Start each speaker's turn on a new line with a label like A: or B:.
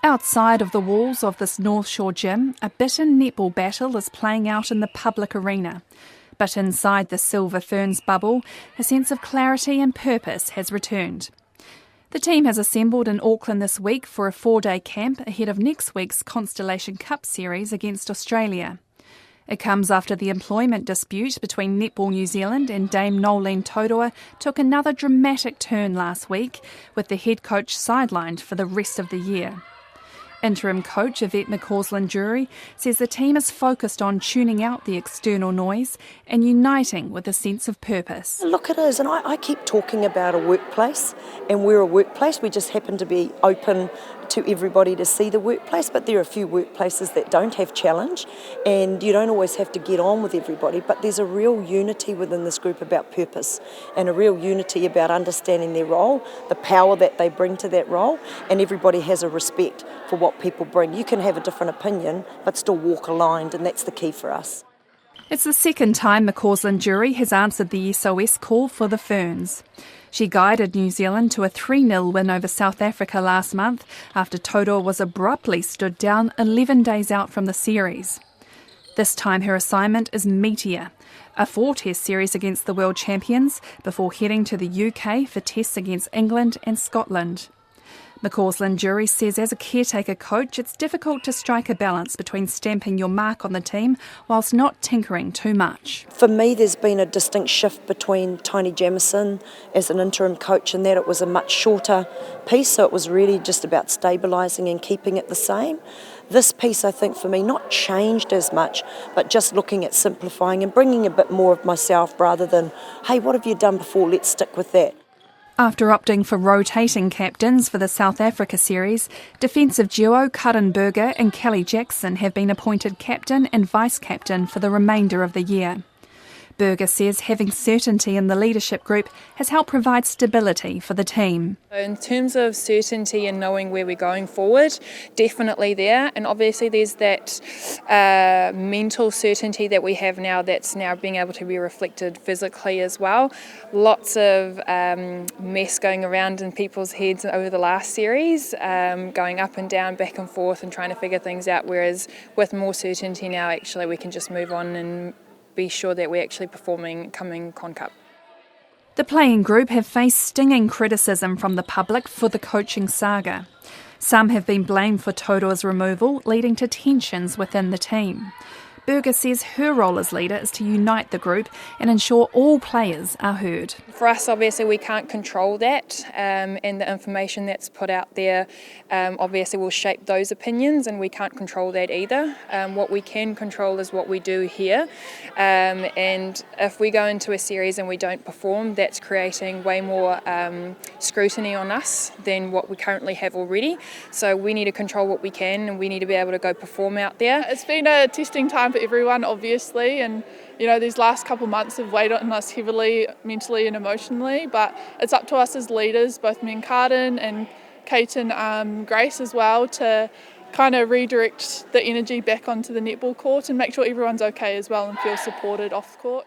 A: Outside of the walls of this North Shore gym, a bitten netball battle is playing out in the public arena. But inside the Silver Ferns bubble, a sense of clarity and purpose has returned. The team has assembled in Auckland this week for a 4-day camp ahead of next week's Constellation Cup series against Australia. It comes after the employment dispute between Netball New Zealand and Dame Nolene Taurua took another dramatic turn last week, with the head coach sidelined for the rest of the year. Interim coach Yvette McCausland-Durie says the team is focused on tuning out the external noise and uniting with a sense of purpose.
B: Look, it is, and I keep talking about a workplace, and we're a workplace. We just happen to be open to everybody to see the workplace, but there are a few workplaces that don't have challenge, and you don't always have to get on with everybody, but there's a real unity within this group about purpose and a real unity about understanding their role, the power that they bring to that role, and everybody has a respect for what people bring. You can have a different opinion, but still walk aligned, and that's the key for us.
A: It's the second time McCausland-Durie has answered the SOS call for the Ferns. She guided New Zealand to a 3-0 win over South Africa last month after Taurua was abruptly stood down 11 days out from the series. This time her assignment is meatier, a 4-test series against the world champions before heading to the UK for tests against England and Scotland. McCausland-Durie says as a caretaker coach, it's difficult to strike a balance between stamping your mark on the team whilst not tinkering too much.
B: For me, there's been a distinct shift between Tony Jamieson as an interim coach and that it was a much shorter piece, so it was really just about stabilising and keeping it the same. This piece, I think, for me, not changed as much, but just looking at simplifying and bringing a bit more of myself rather than, hey, what have you done before, let's stick with that.
A: After opting for rotating captains for the South Africa series, defensive duo Karen Berger and Kelly Jackson have been appointed captain and vice-captain for the remainder of the year. Berger says having certainty in the leadership group has helped provide stability for the team.
C: In terms of certainty and knowing where we're going forward, definitely there. And obviously there's that mental certainty that we have now that's now being able to be reflected physically as well. Lots of mess going around in people's heads over the last series, going up and down, back and forth and trying to figure things out, whereas with more certainty now actually we can just move on and be sure that we're actually performing coming Con Cup.
A: The playing group have faced stinging criticism from the public for the coaching saga. Some have been blamed for Taurua's removal, leading to tensions within the team. Berger says her role as leader is to unite the group and ensure all players are heard.
C: For us, obviously, we can't control that, and the information that's put out there obviously will shape those opinions, and we can't control that either. What we can control is what we do here, and if we go into a series and we don't perform, that's creating way more scrutiny on us than what we currently have already. So we need to control what we can, and we need to be able to go perform out there.
D: It's been a testing time for everyone, obviously, and these last couple of months have weighed on us heavily, mentally and emotionally, but it's up to us as leaders, both me and Carden and Kate and Grace as well, to kind of redirect the energy back onto the netball court and make sure everyone's okay as well and feels supported off the court.